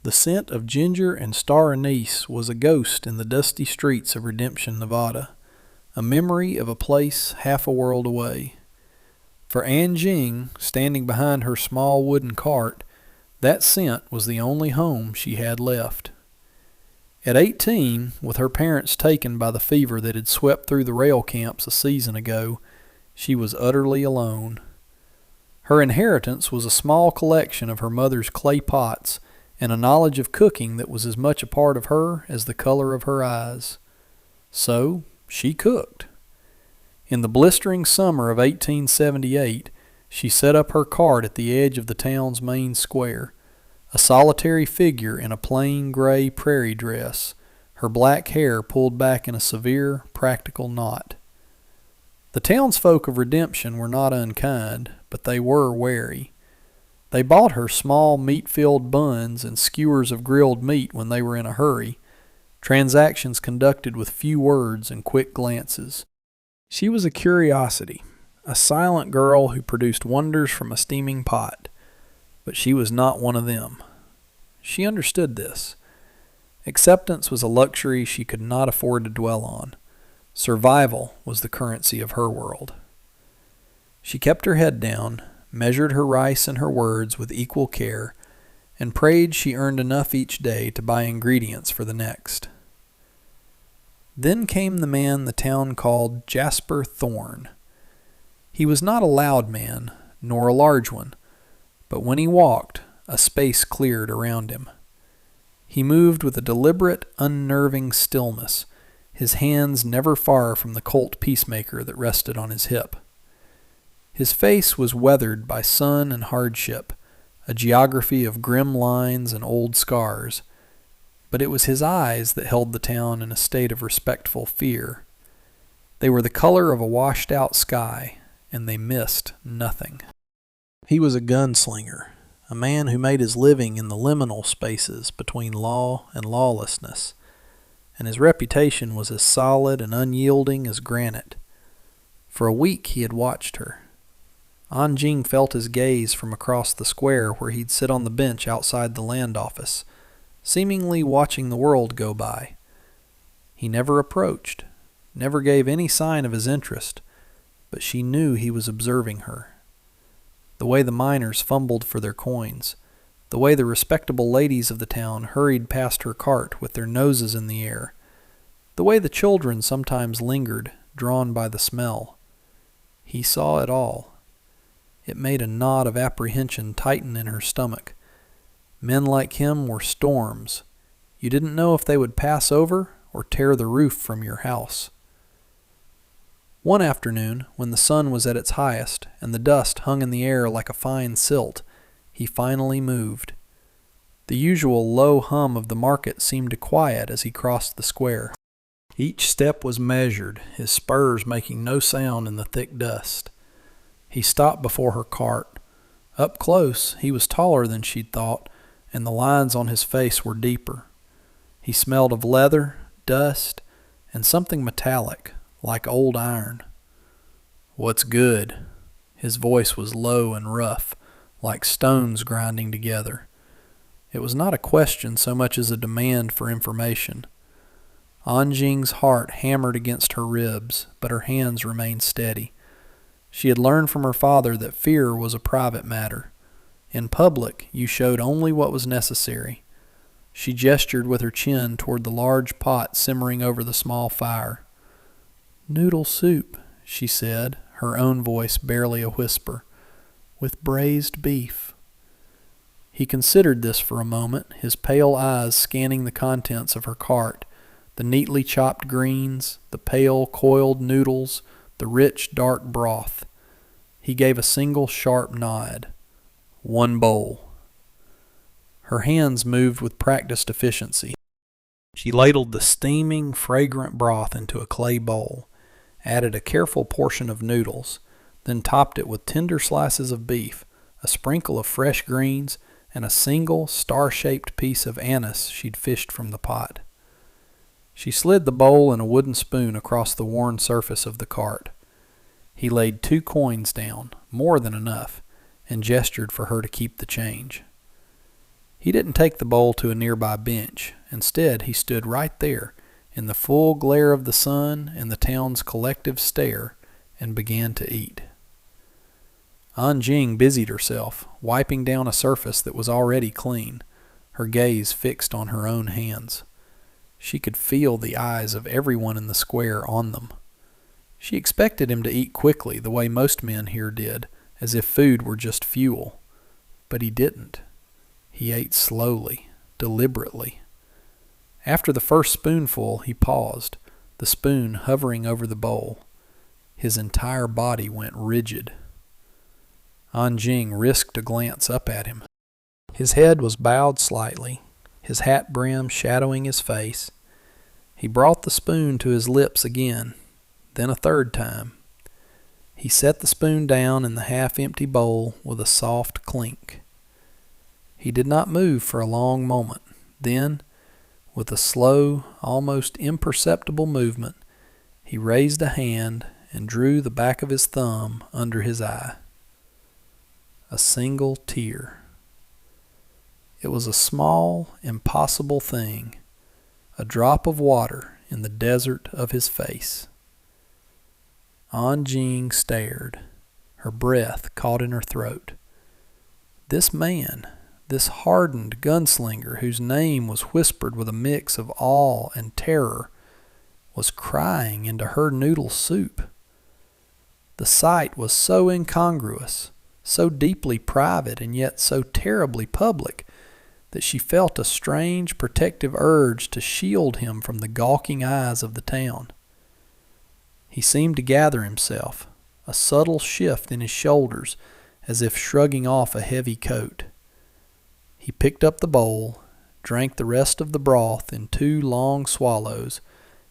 The scent of ginger and star anise was a ghost in the dusty streets of Redemption, Nevada, a memory of a place half a world away. For Aning, standing behind her small wooden cart, that scent was the only home she had left. At 18, with her parents taken by the fever that had swept through the rail camps a season ago, she was utterly alone. Her inheritance was a small collection of her mother's clay pots and a knowledge of cooking that was as much a part of her as the color of her eyes. So she cooked. In the blistering summer of 1878, she set up her cart at the edge of the town's main square, a solitary figure in a plain gray prairie dress, her black hair pulled back in a severe, practical knot. The townsfolk of Redemption were not unkind, but they were wary. They bought her small meat-filled buns and skewers of grilled meat when they were in a hurry, transactions conducted with few words and quick glances. She was a curiosity, a silent girl who produced wonders from a steaming pot, but she was not one of them. She understood this. Acceptance was a luxury she could not afford to dwell on. Survival was the currency of her world. She kept her head down, measured her rice and her words with equal care, and prayed she earned enough each day to buy ingredients for the next. Then came the man the town called Jasper Thorne. He was not a loud man, nor a large one, but when he walked, a space cleared around him. He moved with a deliberate, unnerving stillness, his hands never far from the Colt peacemaker that rested on his hip. His face was weathered by sun and hardship, a geography of grim lines and old scars, but it was his eyes that held the town in a state of respectful fear. They were the color of a washed-out sky, and they missed nothing. He was a gunslinger, a man who made his living in the liminal spaces between law and lawlessness, and his reputation was as solid and unyielding as granite. For a week he had watched her. Aning felt his gaze from across the square where he'd sit on the bench outside the land office, seemingly watching the world go by. He never approached, never gave any sign of his interest, but she knew he was observing her. The way the miners fumbled for their coins, the way the respectable ladies of the town hurried past her cart with their noses in the air, the way the children sometimes lingered, drawn by the smell. He saw it all. It made a knot of apprehension tighten in her stomach. Men like him were storms. You didn't know if they would pass over or tear the roof from your house. One afternoon, when the sun was at its highest and the dust hung in the air like a fine silt, he finally moved. The usual low hum of the market seemed to quiet as he crossed the square. Each step was measured, his spurs making no sound in the thick dust. He stopped before her cart. Up close, he was taller than she'd thought, and the lines on his face were deeper. He smelled of leather, dust, and something metallic, like old iron. "What's good?" His voice was low and rough, like stones grinding together. It was not a question so much as a demand for information. Aning's heart hammered against her ribs, but her hands remained steady. She had learned from her father that fear was a private matter. In public, you showed only what was necessary. She gestured with her chin toward the large pot simmering over the small fire. "Noodle soup," she said, her own voice barely a whisper, "with braised beef." He considered this for a moment, his pale eyes scanning the contents of her cart, the neatly chopped greens, the pale, coiled noodles, the rich, dark broth. He gave a single sharp nod. "One bowl." Her hands moved with practiced efficiency. She ladled the steaming, fragrant broth into a clay bowl, added a careful portion of noodles, then topped it with tender slices of beef, a sprinkle of fresh greens, and a single star-shaped piece of anise she'd fished from the pot. She slid the bowl and a wooden spoon across the worn surface of the cart. He laid 2 coins down, more than enough, and gestured for her to keep the change. He didn't take the bowl to a nearby bench. Instead, he stood right there, in the full glare of the sun and the town's collective stare, and began to eat. Aning busied herself, wiping down a surface that was already clean, her gaze fixed on her own hands. She could feel the eyes of everyone in the square on them. She expected him to eat quickly, the way most men here did, as if food were just fuel. But he didn't. He ate slowly, deliberately. After the first spoonful, he paused, the spoon hovering over the bowl. His entire body went rigid. Aning risked a glance up at him. His head was bowed slightly, his hat brim shadowing his face. He brought the spoon to his lips again, then a third time. He set the spoon down in the half-empty bowl with a soft clink. He did not move for a long moment. Then, with a slow, almost imperceptible movement, he raised a hand and drew the back of his thumb under his eye. A single tear. It was a small, impossible thing, a drop of water in the desert of his face. Aning stared, her breath caught in her throat. This man, this hardened gunslinger whose name was whispered with a mix of awe and terror, was crying into her noodle soup. The sight was so incongruous, so deeply private and yet so terribly public, that she felt a strange protective urge to shield him from the gawking eyes of the town. He seemed to gather himself, a subtle shift in his shoulders, as if shrugging off a heavy coat. He picked up the bowl, drank the rest of the broth in 2 long swallows,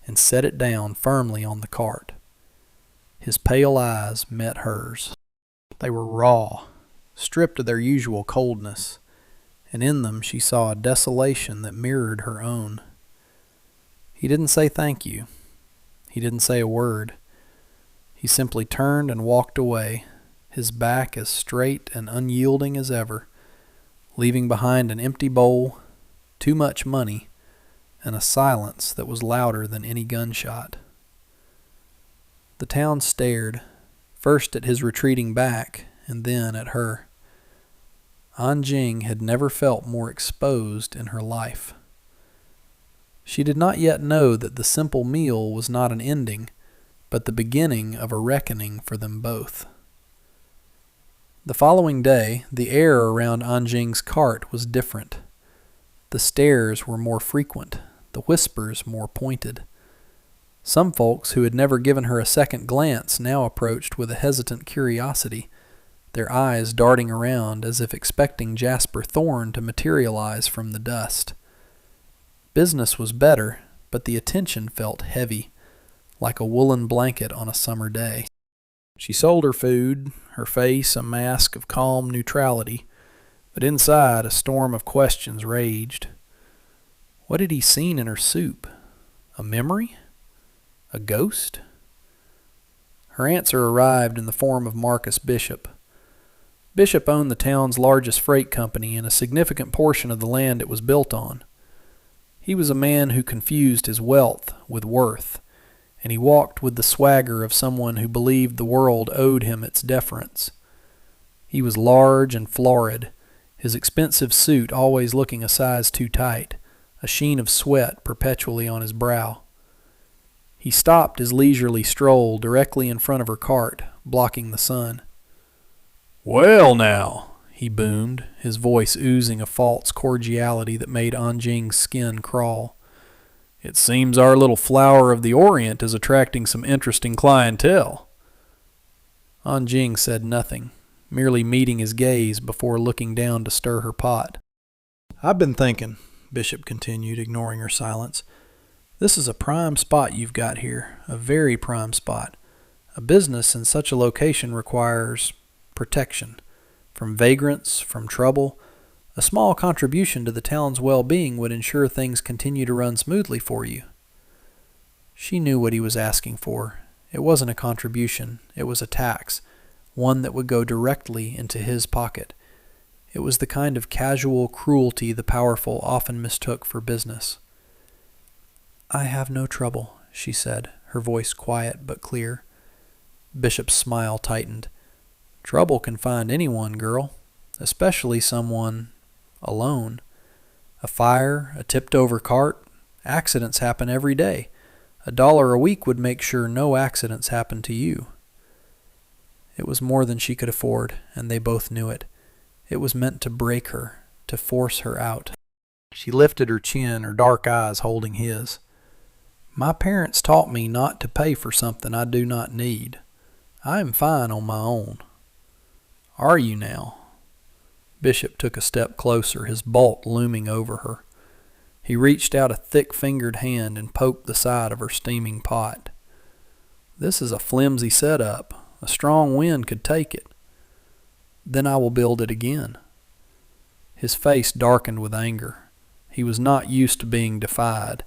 and set it down firmly on the cart. His pale eyes met hers. They were raw, stripped of their usual coldness, and in them she saw a desolation that mirrored her own. He didn't say thank you. He didn't say a word. He simply turned and walked away, his back as straight and unyielding as ever, leaving behind an empty bowl, too much money, and a silence that was louder than any gunshot. The town stared, first at his retreating back, and then at her. Aning had never felt more exposed in her life. She did not yet know that the simple meal was not an ending, but the beginning of a reckoning for them both. The following day, the air around Aning's cart was different. The stares were more frequent, the whispers more pointed. Some folks who had never given her a second glance now approached with a hesitant curiosity, their eyes darting around as if expecting Jasper Thorne to materialize from the dust. Business was better, but the attention felt heavy, like a woolen blanket on a summer day. She sold her food, her face a mask of calm neutrality, but inside a storm of questions raged. What had he seen in her soup? A memory? A ghost? Her answer arrived in the form of Marcus Bishop. Bishop owned the town's largest freight company and a significant portion of the land it was built on. He was a man who confused his wealth with worth, and he walked with the swagger of someone who believed the world owed him its deference. He was large and florid, his expensive suit always looking a size too tight, a sheen of sweat perpetually on his brow. He stopped his leisurely stroll directly in front of her cart, blocking the sun. "Well now," he boomed, his voice oozing a false cordiality that made Aning's skin crawl. "It seems our little flower of the Orient is attracting some interesting clientele." Aning said nothing, merely meeting his gaze before looking down to stir her pot. "I've been thinking," Bishop continued, ignoring her silence. "This is a prime spot you've got here, a very prime spot. A business in such a location requires protection. From vagrants, from trouble. A small contribution to the town's well-being would ensure things continue to run smoothly for you." She knew what he was asking for. It wasn't a contribution, it was a tax, one that would go directly into his pocket. It was the kind of casual cruelty the powerful often mistook for business. "I have no trouble," she said, her voice quiet but clear. Bishop's smile tightened. "Trouble can find anyone, girl, especially someone alone. A fire, a tipped-over cart, accidents happen every day. $1 a week would make sure no accidents happen to you." It was more than she could afford, and they both knew it. It was meant to break her, to force her out. She lifted her chin, her dark eyes holding his. "My parents taught me not to pay for something I do not need. I am fine on my own." "Are you now?" Bishop took a step closer, his bulk looming over her. He reached out a thick-fingered hand and poked the side of her steaming pot. "This is a flimsy setup. A strong wind could take it." "Then I will build it again." His face darkened with anger. He was not used to being defied,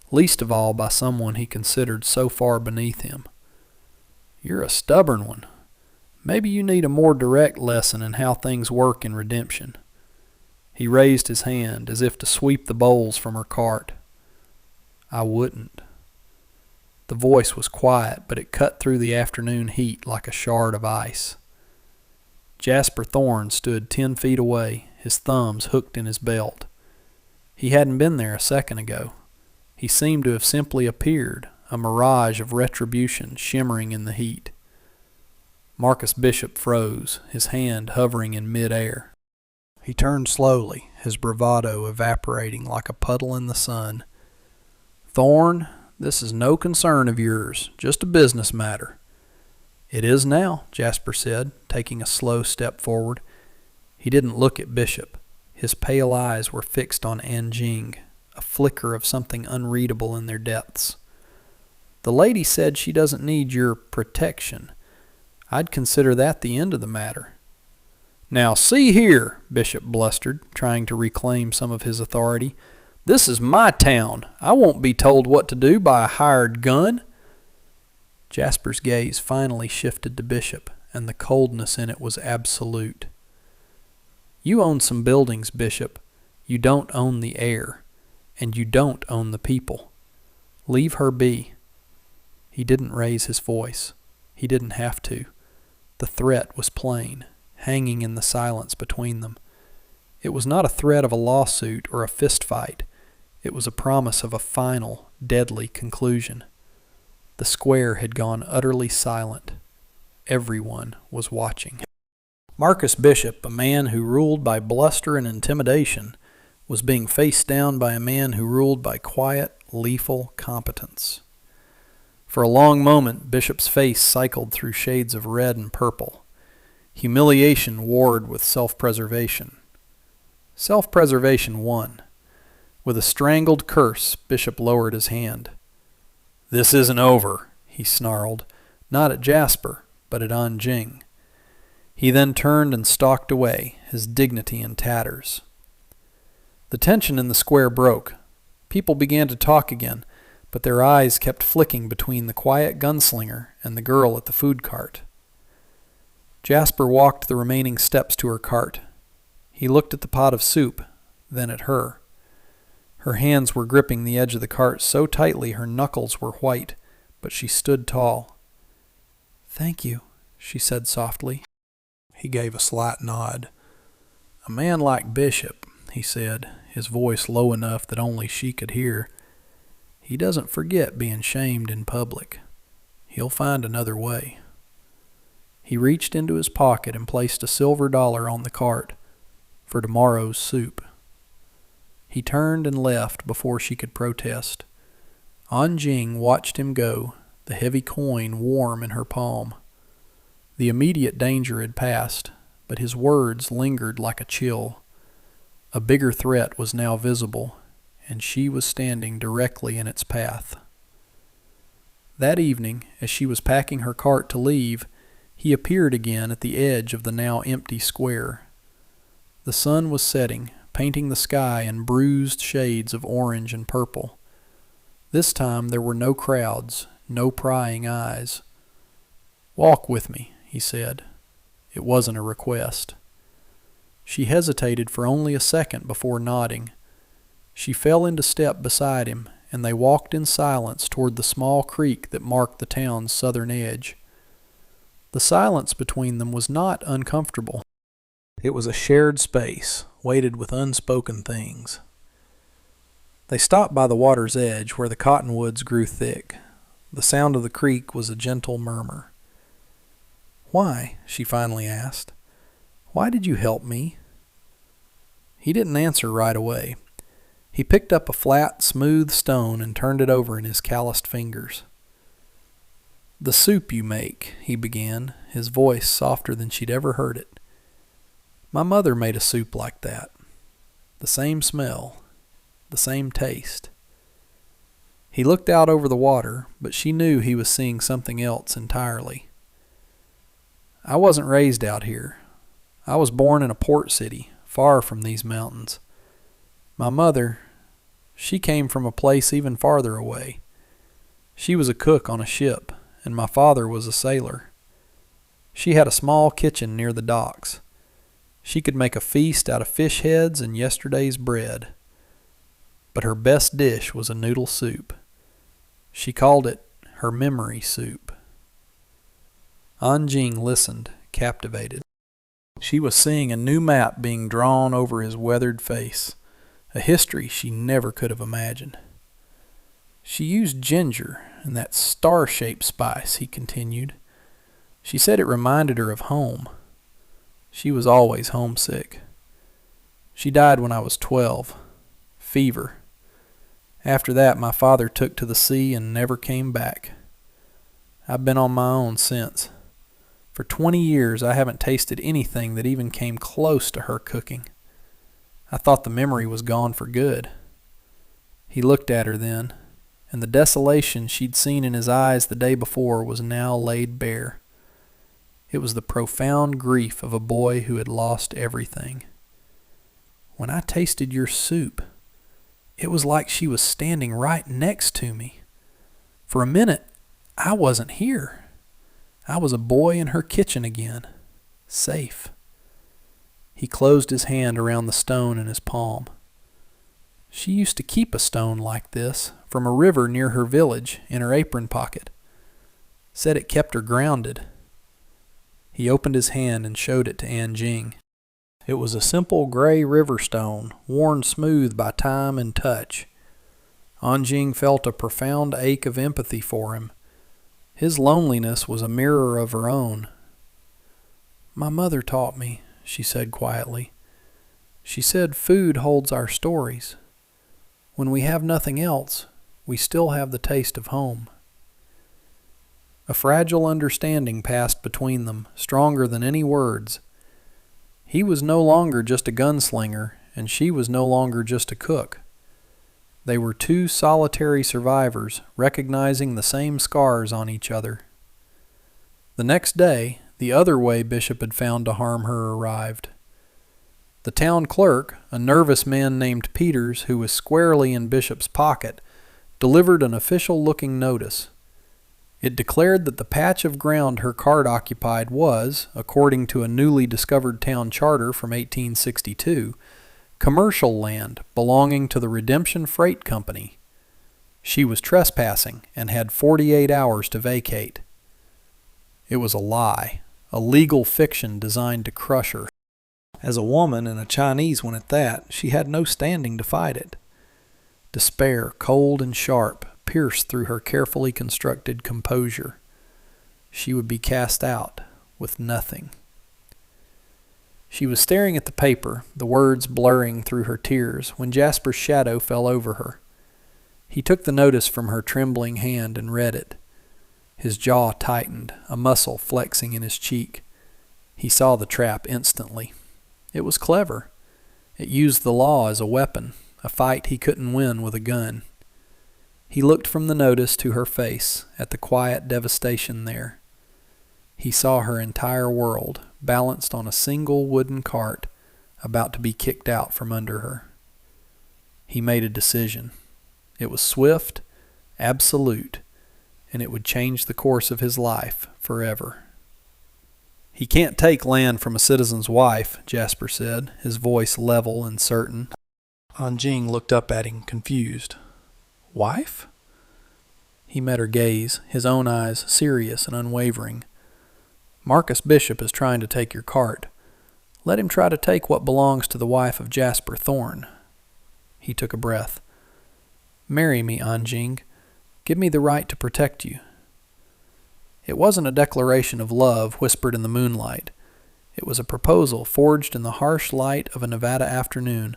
least of all by someone he considered so far beneath him. "You're a stubborn one. Maybe you need a more direct lesson in how things work in redemption." He raised his hand as if to sweep the bowls from her cart. "I wouldn't." The voice was quiet, but it cut through the afternoon heat like a shard of ice. Jasper Thorne stood 10 feet away, his thumbs hooked in his belt. He hadn't been there a second ago. He seemed to have simply appeared, a mirage of retribution shimmering in the heat. Marcus Bishop froze, his hand hovering in mid-air. He turned slowly, his bravado evaporating like a puddle in the sun. "Thorne, this is no concern of yours, just a business matter." "It is now," Jasper said, taking a slow step forward. He didn't look at Bishop. His pale eyes were fixed on Aning, a flicker of something unreadable in their depths. "The lady said she doesn't need your protection. I'd consider that the end of the matter." "Now see here," Bishop blustered, trying to reclaim some of his authority. "This is my town. I won't be told what to do by a hired gun." Jasper's gaze finally shifted to Bishop, and the coldness in it was absolute. "You own some buildings, Bishop. You don't own the air, and you don't own the people. Leave her be." He didn't raise his voice. He didn't have to. The threat was plain, hanging in the silence between them. It was not a threat of a lawsuit or a fistfight. It was a promise of a final, deadly conclusion. The square had gone utterly silent. Everyone was watching. Marcus Bishop, a man who ruled by bluster and intimidation, was being faced down by a man who ruled by quiet, lethal competence. For a long moment, Bishop's face cycled through shades of red and purple. Humiliation warred with self-preservation. Self-preservation won. With a strangled curse, Bishop lowered his hand. "This isn't over," he snarled, not at Jasper, but at Aning. He then turned and stalked away, his dignity in tatters. The tension in the square broke. People began to talk again, but their eyes kept flicking between the quiet gunslinger and the girl at the food cart. Jasper walked the remaining steps to her cart. He looked at the pot of soup, then at her. Her hands were gripping the edge of the cart so tightly her knuckles were white, but she stood tall. "Thank you," she said softly. He gave a slight nod. "A man like Bishop," he said, his voice low enough that only she could hear, "he doesn't forget being shamed in public. He'll find another way." He reached into his pocket and placed a silver dollar on the cart for tomorrow's soup. He turned and left before she could protest. Aning watched him go, the heavy coin warm in her palm. The immediate danger had passed, but his words lingered like a chill. A bigger threat was now visible, and she was standing directly in its path. That evening, as she was packing her cart to leave, he appeared again at the edge of the now empty square. The sun was setting, painting the sky in bruised shades of orange and purple. This time there were no crowds, no prying eyes. "Walk with me," he said. It wasn't a request. She hesitated for only a second before nodding. She fell into step beside him, and they walked in silence toward the small creek that marked the town's southern edge. The silence between them was not uncomfortable. It was a shared space, weighted with unspoken things. They stopped by the water's edge where the cottonwoods grew thick. The sound of the creek was a gentle murmur. "Why?" she finally asked. "Why did you help me?" He didn't answer right away. He picked up a flat, smooth stone and turned it over in his calloused fingers. "The soup you make," he began, his voice softer than she'd ever heard it. "My mother made a soup like that. The same smell, the same taste." He looked out over the water, but she knew he was seeing something else entirely. "I wasn't raised out here. I was born in a port city, far from these mountains. My mother, she came from a place even farther away. She was a cook on a ship, and my father was a sailor. She had a small kitchen near the docks. She could make a feast out of fish heads and yesterday's bread. But her best dish was a noodle soup. She called it her memory soup." Aning listened, captivated. She was seeing a new map being drawn over his weathered face, a history she never could have imagined. "She used ginger and that star-shaped spice," he continued. "She said it reminded her of home. She was always homesick. She died when I was 12. Fever. After that, my father took to the sea and never came back. I've been on my own since. For 20 years, I haven't tasted anything that even came close to her cooking. I thought the memory was gone for good." He looked at her then, and the desolation she'd seen in his eyes the day before was now laid bare. It was the profound grief of a boy who had lost everything. "When I tasted your soup, it was like she was standing right next to me. For a minute, I wasn't here. I was a boy in her kitchen again, safe." He closed his hand around the stone in his palm. "She used to keep a stone like this from a river near her village in her apron pocket. Said it kept her grounded." He opened his hand and showed it to Aning. It was a simple gray river stone, worn smooth by time and touch. Aning felt a profound ache of empathy for him. His loneliness was a mirror of her own. "My mother taught me," she said quietly. "She said food holds our stories. When we have nothing else, we still have the taste of home." A fragile understanding passed between them, stronger than any words. He was no longer just a gunslinger, and she was no longer just a cook. They were two solitary survivors, recognizing the same scars on each other. The next day, the other way Bishop had found to harm her arrived. The town clerk, a nervous man named Peters who was squarely in Bishop's pocket, delivered an official-looking notice. It declared that the patch of ground her cart occupied was, according to a newly discovered town charter from 1862, commercial land belonging to the Redemption Freight Company. She was trespassing and had 48 hours to vacate. It was a lie, a legal fiction designed to crush her. As a woman, and a Chinese one at that, she had no standing to fight it. Despair, cold and sharp, pierced through her carefully constructed composure. She would be cast out with nothing. She was staring at the paper, the words blurring through her tears, when Jasper's shadow fell over her. He took the notice from her trembling hand and read it. His jaw tightened, a muscle flexing in his cheek. He saw the trap instantly. It was clever. It used the law as a weapon, a fight he couldn't win with a gun. He looked from the notice to her face, at the quiet devastation there. He saw her entire world, balanced on a single wooden cart, about to be kicked out from under her. He made a decision. It was swift, absolute, and it would change the course of his life forever. He can't take land from a citizen's wife, Jasper said, his voice level and certain. Aning looked up at him, confused. Wife? He met her gaze, his own eyes serious and unwavering. Marcus Bishop is trying to take your cart. Let him try to take what belongs to the wife of Jasper Thorne. He took a breath. Marry me, Aning. Give me the right to protect you. It wasn't a declaration of love whispered in the moonlight. It was a proposal forged in the harsh light of a Nevada afternoon,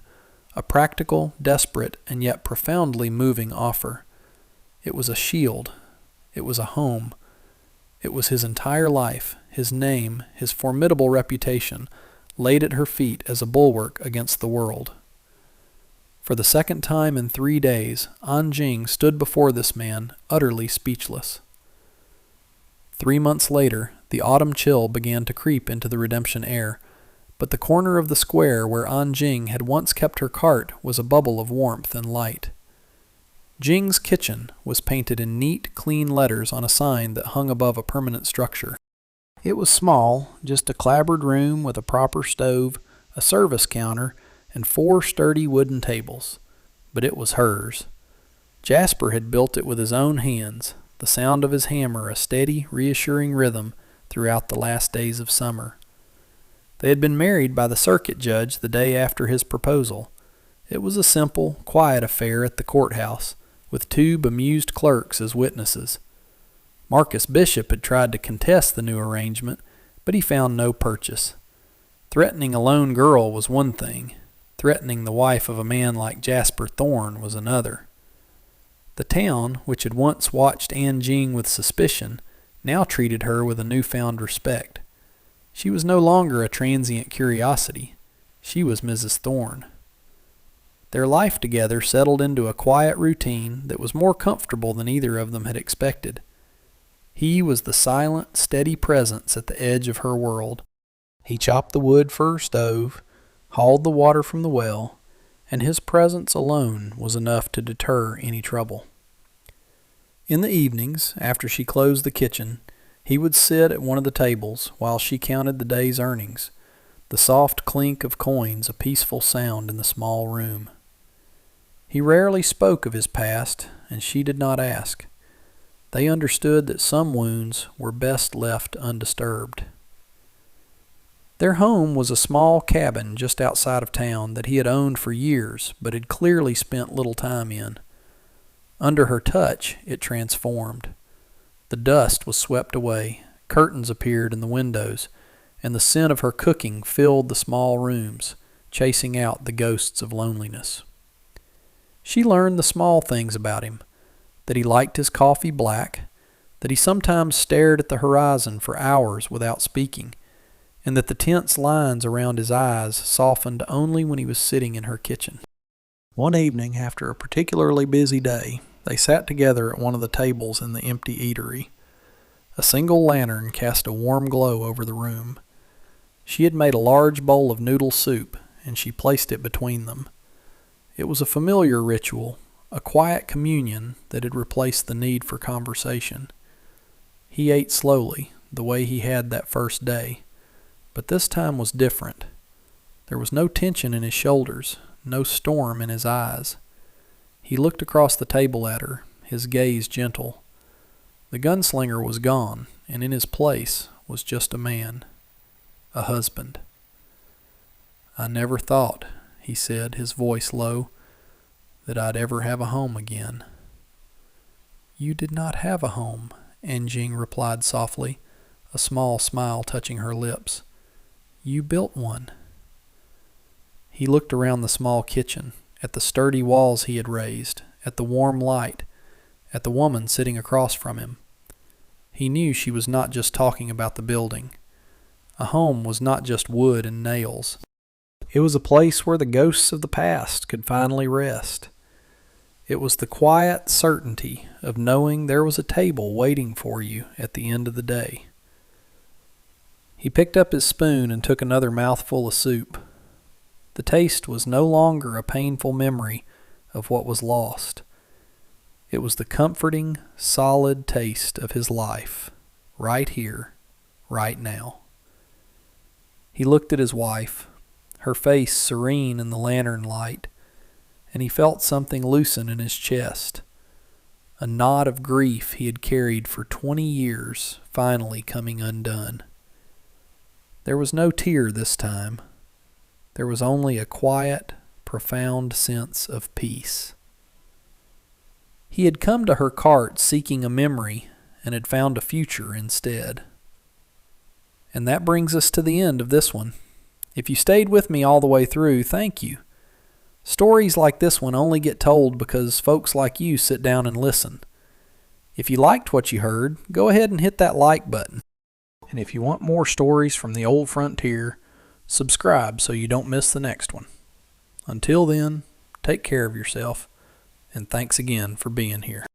a practical, desperate, and yet profoundly moving offer. It was a shield. It was a home. It was his entire life, his name, his formidable reputation, laid at her feet as a bulwark against the world. For the second time in 3 days, Aning stood before this man, utterly speechless. 3 months later, the autumn chill began to creep into the Redemption air, but the corner of the square where Aning had once kept her cart was a bubble of warmth and light. Jing's kitchen was painted in neat, clean letters on a sign that hung above a permanent structure. It was small, just a clapboard room with a proper stove, a service counter, and 4 sturdy wooden tables. But it was hers. Jasper had built it with his own hands, the sound of his hammer a steady, reassuring rhythm throughout the last days of summer. They had been married by the circuit judge the day after his proposal. It was a simple, quiet affair at the courthouse, with 2 bemused clerks as witnesses. Marcus Bishop had tried to contest the new arrangement, but he found no purchase. Threatening a lone girl was one thing. Threatening the wife of a man like Jasper Thorne was another. The town, which had once watched Aning with suspicion, now treated her with a newfound respect. She was no longer a transient curiosity. She was Mrs. Thorne. Their life together settled into a quiet routine that was more comfortable than either of them had expected. He was the silent, steady presence at the edge of her world. He chopped the wood for her stove, hauled the water from the well, and his presence alone was enough to deter any trouble. In the evenings, after she closed the kitchen, he would sit at one of the tables while she counted the day's earnings, the soft clink of coins a peaceful sound in the small room. He rarely spoke of his past, and she did not ask. They understood that some wounds were best left undisturbed. Their home was a small cabin just outside of town that he had owned for years but had clearly spent little time in. Under her touch, it transformed. The dust was swept away, curtains appeared in the windows, and the scent of her cooking filled the small rooms, chasing out the ghosts of loneliness. She learned the small things about him, that he liked his coffee black, that he sometimes stared at the horizon for hours without speaking, and that the tense lines around his eyes softened only when he was sitting in her kitchen. One evening, after a particularly busy day, they sat together at one of the tables in the empty eatery. A single lantern cast a warm glow over the room. She had made a large bowl of noodle soup, and she placed it between them. It was a familiar ritual, a quiet communion that had replaced the need for conversation. He ate slowly, the way he had that first day, but this time was different. There was no tension in his shoulders, no storm in his eyes. He looked across the table at her, his gaze gentle. The gunslinger was gone, and in his place was just a man, a husband. "I never thought," he said, his voice low, "that I'd ever have a home again." "You did not have a home," Aning replied softly, a small smile touching her lips. "You built one." He looked around the small kitchen, at the sturdy walls he had raised, at the warm light, at the woman sitting across from him. He knew she was not just talking about the building. A home was not just wood and nails. It was a place where the ghosts of the past could finally rest. It was the quiet certainty of knowing there was a table waiting for you at the end of the day. He picked up his spoon and took another mouthful of soup. The taste was no longer a painful memory of what was lost. It was the comforting, solid taste of his life, right here, right now. He looked at his wife, her face serene in the lantern light, and he felt something loosen in his chest. A knot of grief he had carried for 20 years finally coming undone. There was no tear this time. There was only a quiet, profound sense of peace. He had come to her cart seeking a memory and had found a future instead. And that brings us to the end of this one. If you stayed with me all the way through, thank you. Stories like this one only get told because folks like you sit down and listen. If you liked what you heard, go ahead and hit that like button. And if you want more stories from the old frontier, subscribe so you don't miss the next one. Until then, take care of yourself, and thanks again for being here.